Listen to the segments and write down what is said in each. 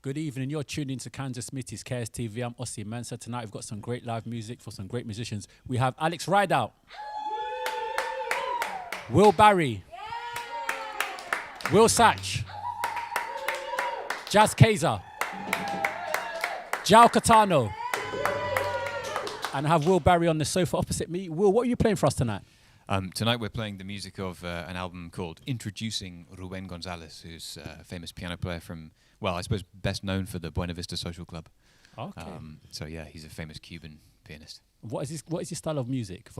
Good evening. You're tuned into Kansas Smitty's KSTV. I'm Osie Mensa. Tonight we've got some great live music for some great musicians. We have Alex Ridout, Will Barry, Will Sach, Jas Kayser, Joao Caetano, and I have Will Barry on the sofa opposite me. Will, what are you playing for us tonight? Tonight we're playing the music of an album called Introducing Ruben Gonzalez, who's a famous piano player from, well, I suppose best known for the Buena Vista Social Club. Okay. So yeah, he's a famous Cuban pianist. What is his style of music?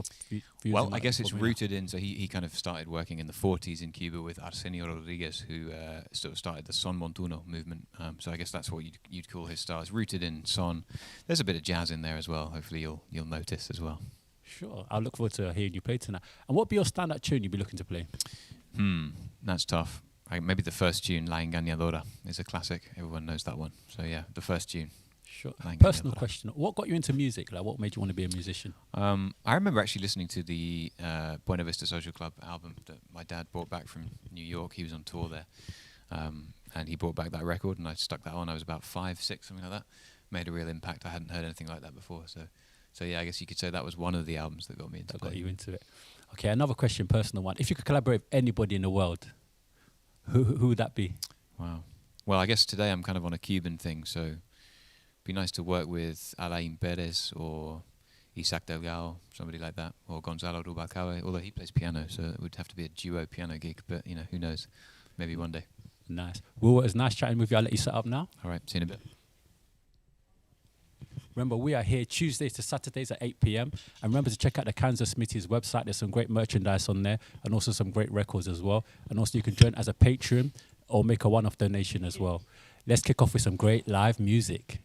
Well, I guess it's rooted in, so he kind of started working in the 40s in Cuba with Arsenio Rodriguez, who sort of started the son montuno movement. So I guess that's what you'd call his style. It's rooted in son. There's a bit of jazz in there as well. Hopefully you'll notice as well. Sure. I'll look forward to hearing you play tonight. And what would be your standout tune you'd be looking to play? That's tough. Maybe the first tune, La Engañadora, is a classic. Everyone knows that one. So yeah, the first tune. Sure. Personal question. What got you into music? Like, what made you want to be a musician? I remember actually listening to the Buena Vista Social Club album that my dad brought back from New York. He was on tour there. And he brought back that record, and I stuck that on. I was about 5, 6, something like that. Made a real impact. I hadn't heard anything like that before. So yeah, I guess you could say that was one of the albums that got me into it. Got you into it. Okay, another question, personal one. If you could collaborate with anybody in the world, who would that be? Wow. Well, I guess today I'm kind of on a Cuban thing, so it'd be nice to work with Alain Perez or Isaac Delgado, somebody like that, or Gonzalo Rubalcaba, although he plays piano, so it would have to be a duo piano gig, but you know, who knows? Maybe one day. Nice. Well, it was nice chatting with you. I'll let you set up now. All right, see you in a bit. Remember, we are here Tuesdays to Saturdays at 8 p.m. And remember to check out the Kansas Smitty's website. There's some great merchandise on there and also some great records as well. And also you can join as a patron or make a one-off donation as well. Let's kick off with some great live music.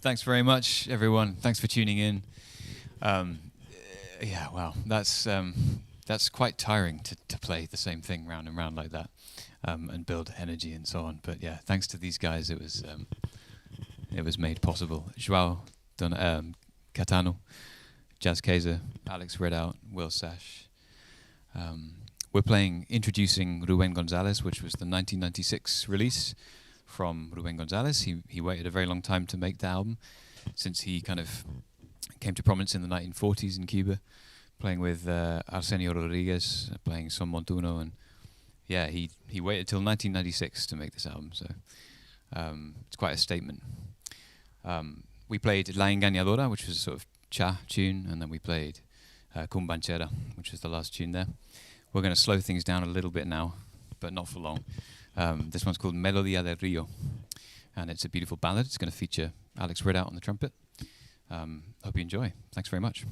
Thanks very much, everyone. Thanks for tuning in. Yeah, wow, that's quite tiring to play the same thing round and round like that, and build energy and so on. But yeah, thanks to these guys, it was made possible. Joao, Caetano, Jas Kayser, Alex Ridout, Will Sach. We're introducing Ruben Gonzalez, which was the 1996 release from Ruben Gonzalez. He waited a very long time to make the album, since he kind of came to prominence in the 1940s in Cuba, playing with Arsenio Rodriguez, playing Son Montuno, and yeah, he waited till 1996 to make this album, so it's quite a statement. We played La Engañadora, which was a sort of cha tune, and then we played Cumbanchera, which was the last tune there. We're going to slow things down a little bit now, but not for long. This one's called Melodia del Rio, and it's a beautiful ballad. It's going to feature Alex Ridout on the trumpet. Hope you enjoy. Thanks very much.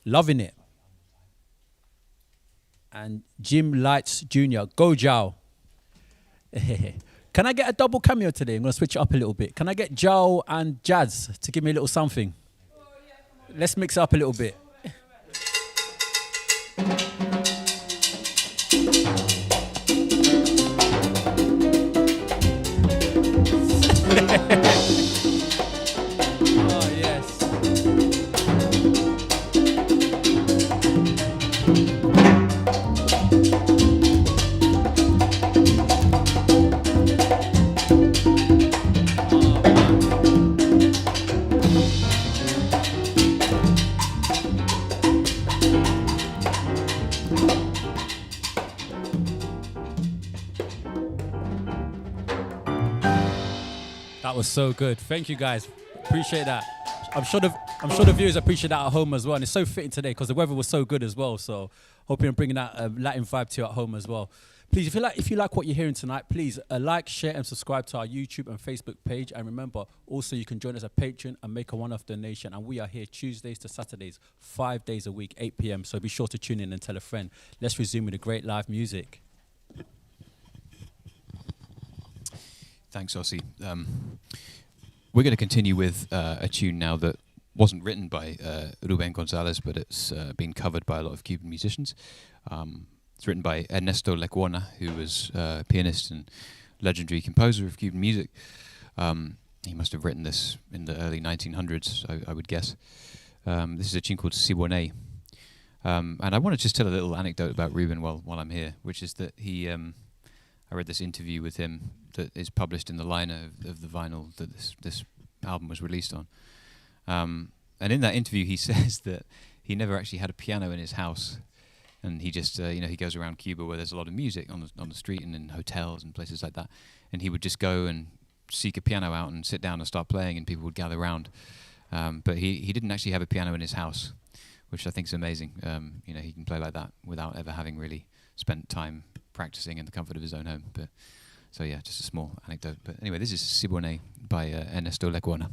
Loving it. And Jim Lights Jr. Go Joao. Can I get a double cameo today? I'm going to switch it up a little bit. Can I get Joao and Jazz to give me a little something? Let's mix it up a little bit. Oh, yes. That was so good. Thank you guys. Appreciate that. I'm sure the viewers appreciate that at home as well. And it's so fitting today because the weather was so good as well. So hoping I'm bringing that Latin vibe to you at home as well. Please, if you like what you're hearing tonight, please like, share, and subscribe to our YouTube and Facebook page. And remember, also you can join us as a patron and make a one-off donation. And we are here Tuesdays to Saturdays, 5 days a week, 8 p.m. So be sure to tune in and tell a friend. Let's resume with the great live music. Thanks, Osie. We're going to continue with a tune now that wasn't written by Ruben Gonzalez, but it's been covered by a lot of Cuban musicians. It's written by Ernesto Lecuona, who was a pianist and legendary composer of Cuban music. He must have written this in the early 1900s, I would guess. This is a tune called Si Buone. And I want to just tell a little anecdote about Ruben while I'm here, which is that he... I read this interview with him that is published in the liner of the vinyl that this album was released on. And in that interview, he says that he never actually had a piano in his house, and he just, he goes around Cuba where there's a lot of music on the street and in hotels and places like that, and he would just go and seek a piano out and sit down and start playing, and people would gather around. But he didn't actually have a piano in his house, which I think is amazing. He can play like that without ever having really spent time practicing in the comfort of his own home. But so yeah, just a small anecdote. But anyway, this is Si Buone by Ernesto Lecuona.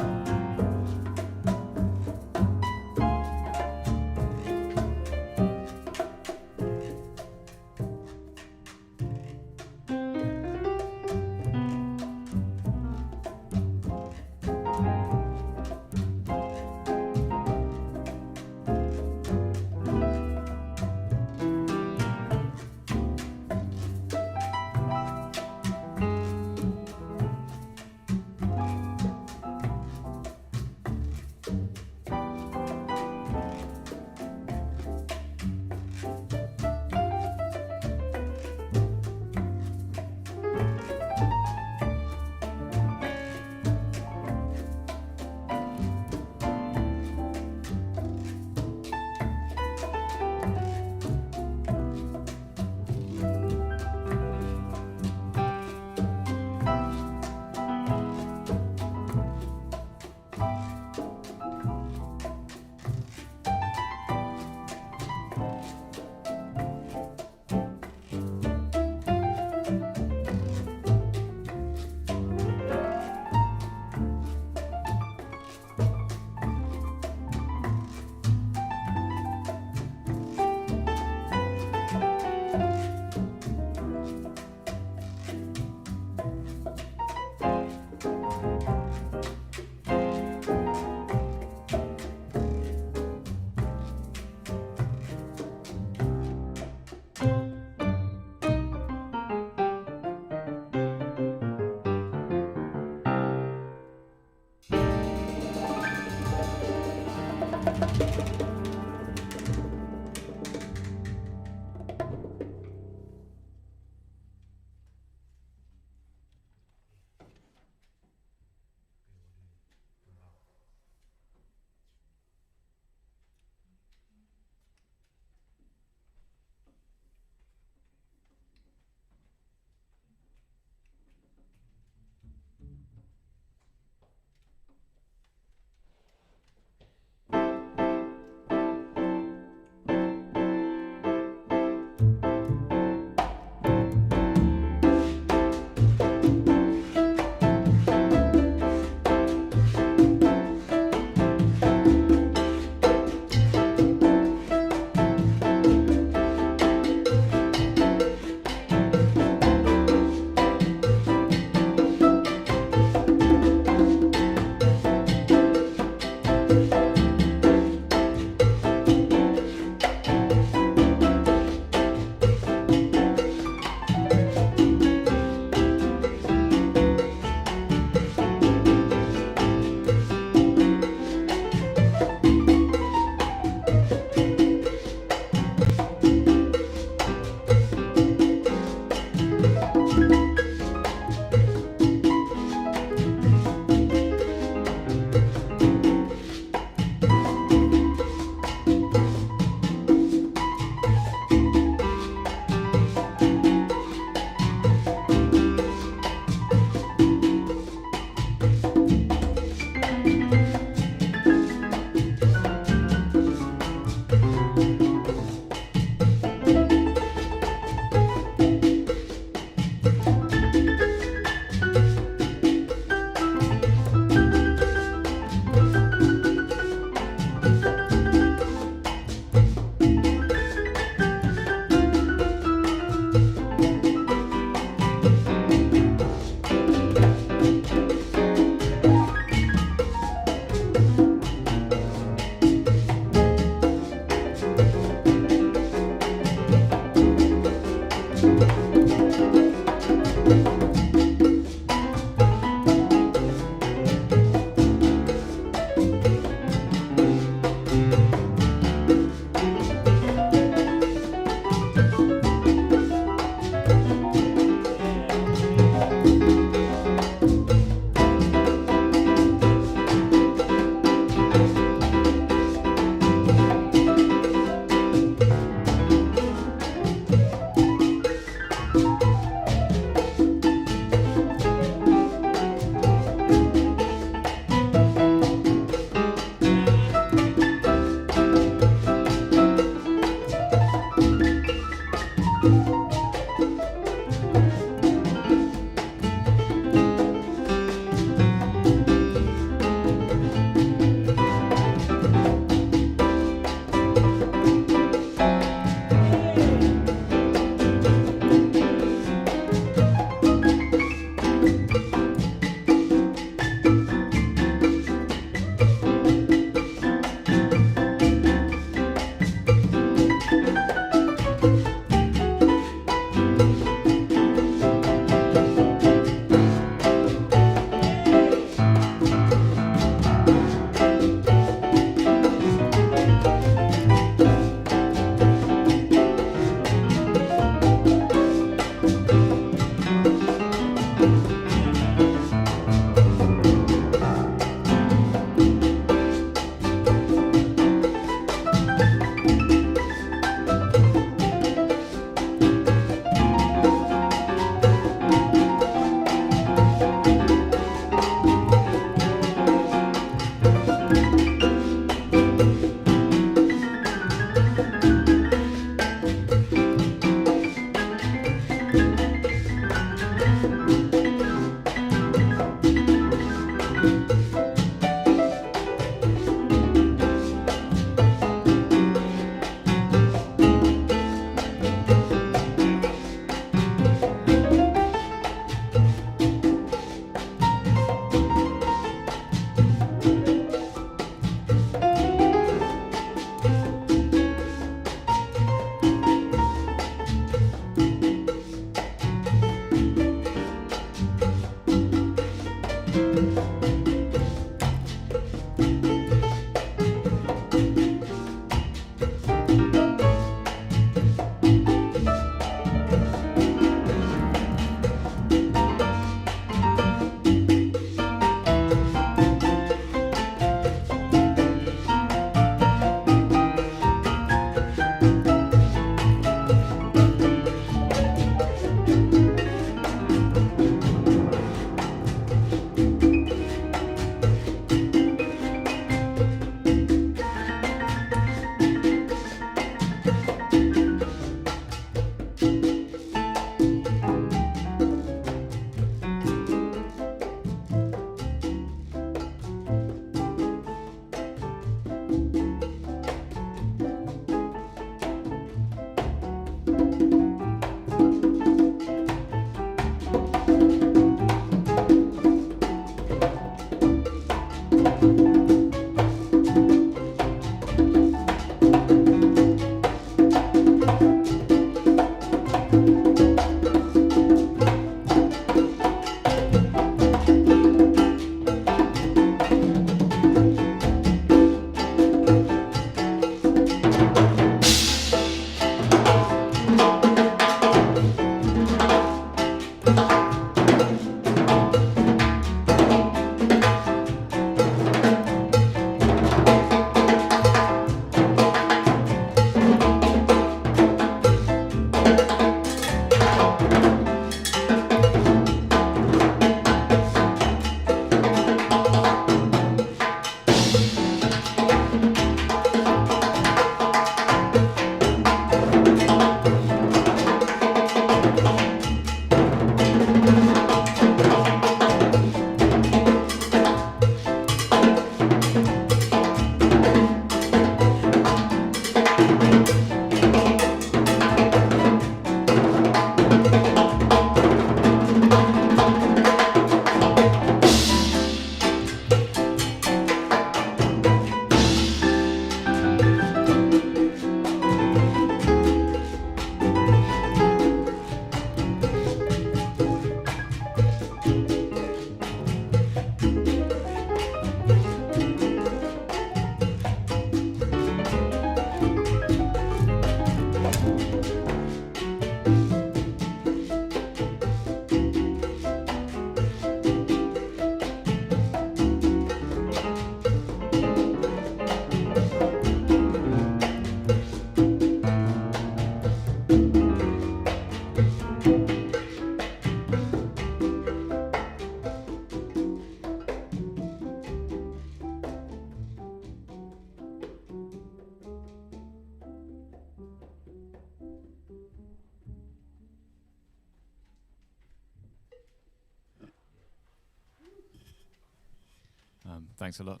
Thanks a lot.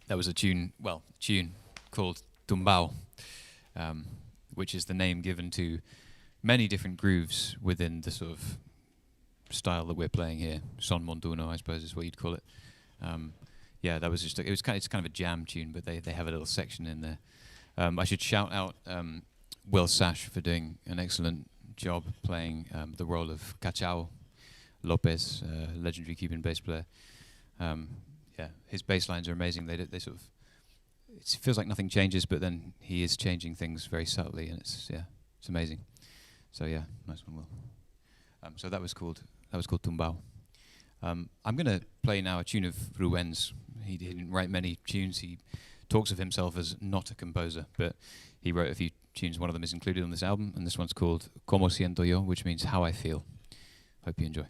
That was a tune called Tumbao, which is the name given to many different grooves within the sort of style that we're playing here. Son montuno, I suppose, is what you'd call it. That was just it's kind of a jam tune, but they have a little section in there. I should shout out Will Sach for doing an excellent job playing the role of Caetano Lopez, legendary Cuban bass player. His bass lines are amazing. They sort of, it feels like nothing changes, but then he is changing things very subtly, and it's amazing. So yeah, nice one, Will. So that was called Tumbao. I'm gonna play now a tune of Ruben's. He didn't write many tunes. He talks of himself as not a composer, but he wrote a few tunes. One of them is included on this album, and this one's called Como Siento Yo, which means how I feel. Hope you enjoy.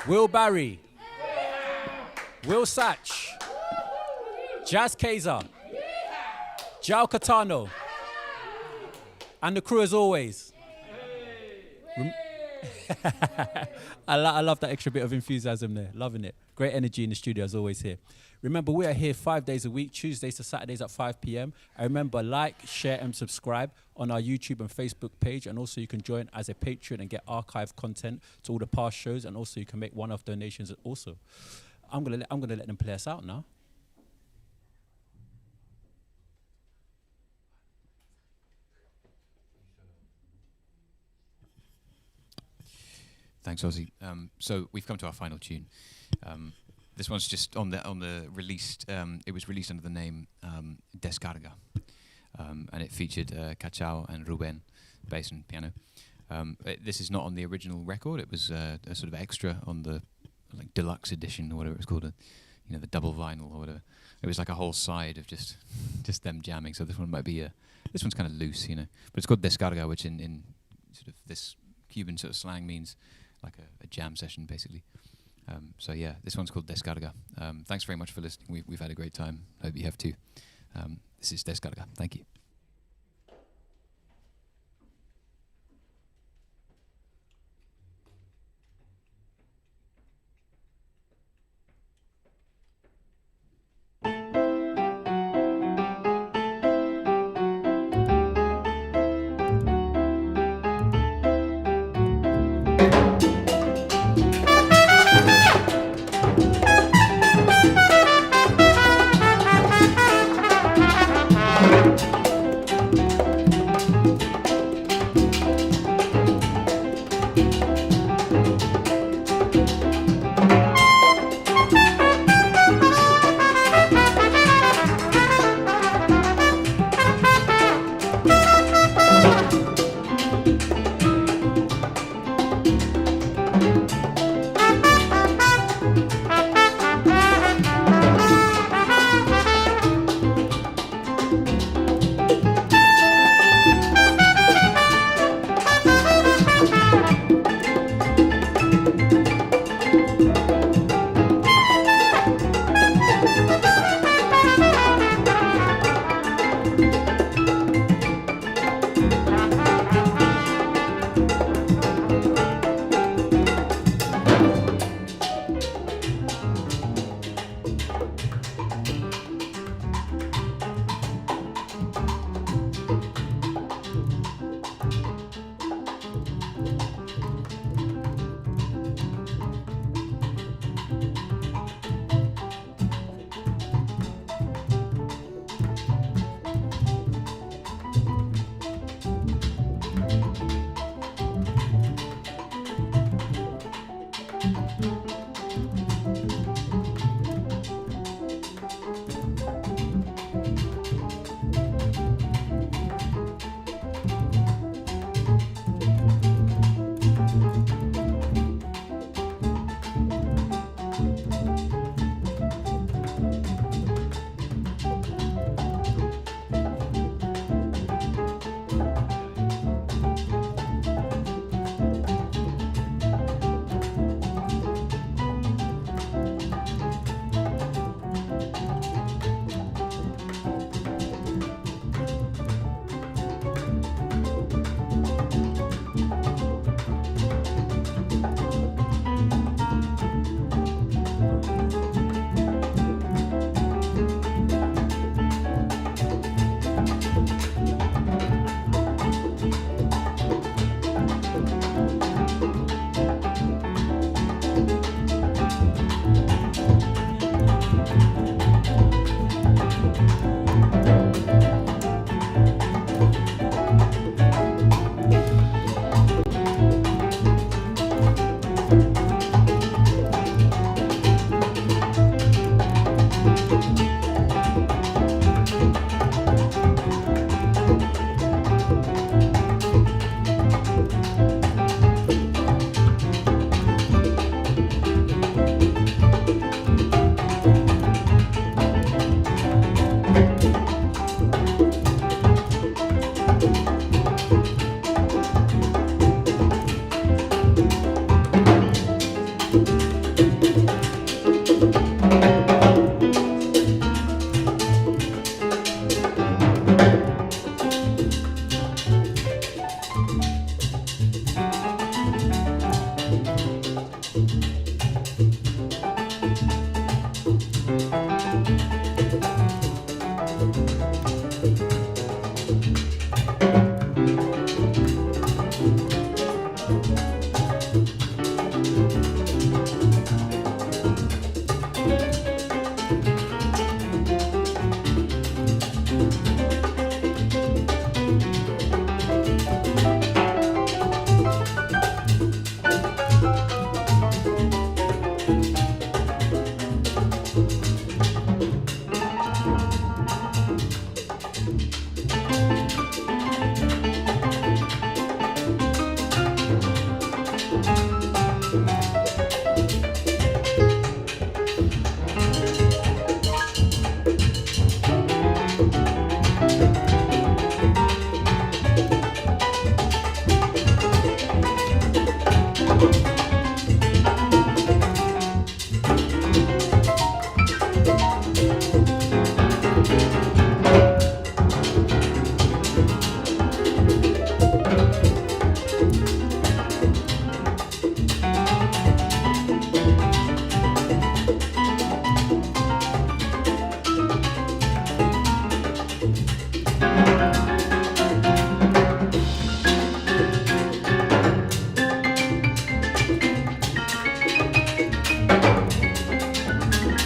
Will Barry, Will Sach, Jas Kayser, Joao Caetano, and the crew as always. I love that extra bit of enthusiasm there. Loving it. Great energy in the studio as always here. Remember, we are here 5 days a week, Tuesdays to Saturdays at 5 p.m. And remember, like, share, and subscribe on our YouTube and Facebook page. And also, you can join as a patron and get archive content to all the past shows. And also, you can make one-off donations also. I'm gonna let them play us out now. Thanks, Osie. So we've come to our final tune. This one's just on the released. It was released under the name Descarga, and it featured Caetano and Ruben, bass and piano. This is not on the original record. It was a sort of extra on the like deluxe edition or whatever it's called, the double vinyl or whatever. It was like a whole side of just them jamming. So this one might be this one's kind of loose, but it's called Descarga, which in sort of this Cuban sort of slang means like a jam session, basically. So yeah, this one's called Descarga. Thanks very much for listening. We've had a great time. Hope you have too. This is Descarga. Thank you.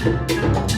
Thank